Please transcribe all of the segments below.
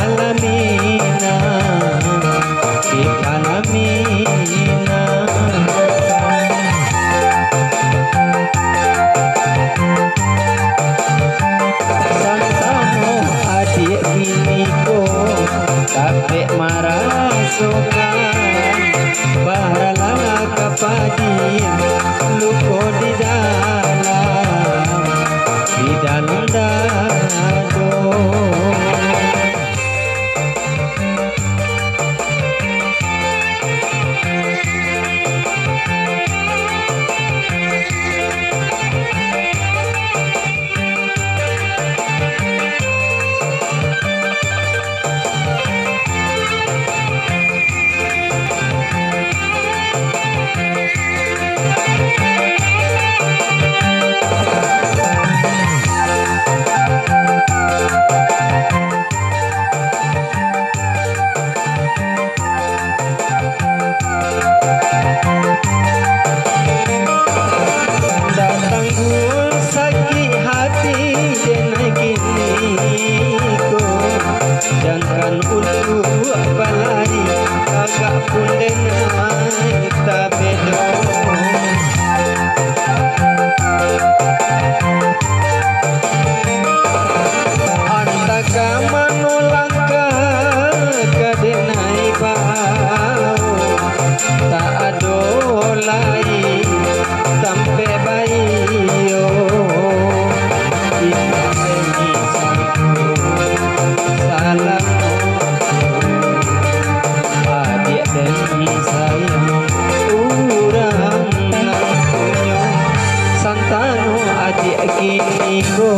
Palamina, di Palamina. Santano adik biniku tapi marah sokan barala kapadia luko di dalam dado. Jangan untuk balari agak pun dengan kita bedo. Antaka manolangka kadenai bau tak ada lain sampai bayo. Salam adik demi sayang urang punya Santano adik kini ko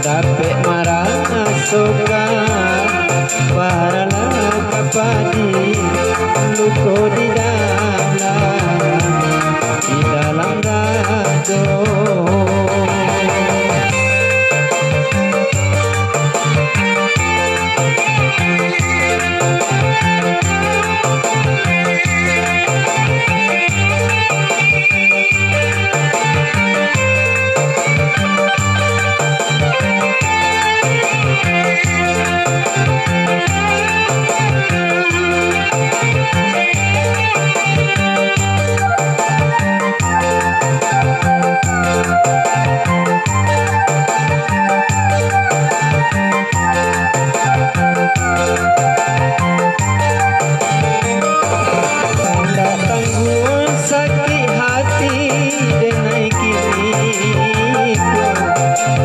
dapat marah sokan parala kapadi luko di dalam dado.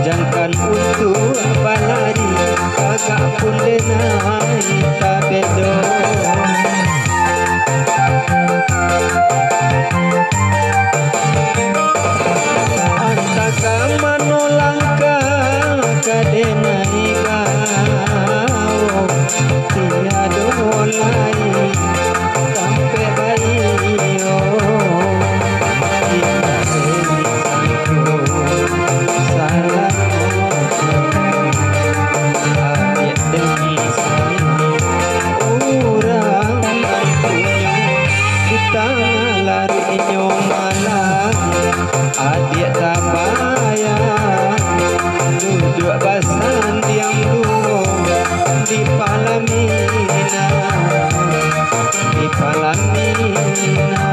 Jangan untuk balari agak pun denai tak bedo. Antaka manolangka kadenai bau tiada lain sampai bayo. Salam adik demi sayang urang punya kita lari malam adik tak bayar duduk basan diam dulu di Palamina, di Palamina.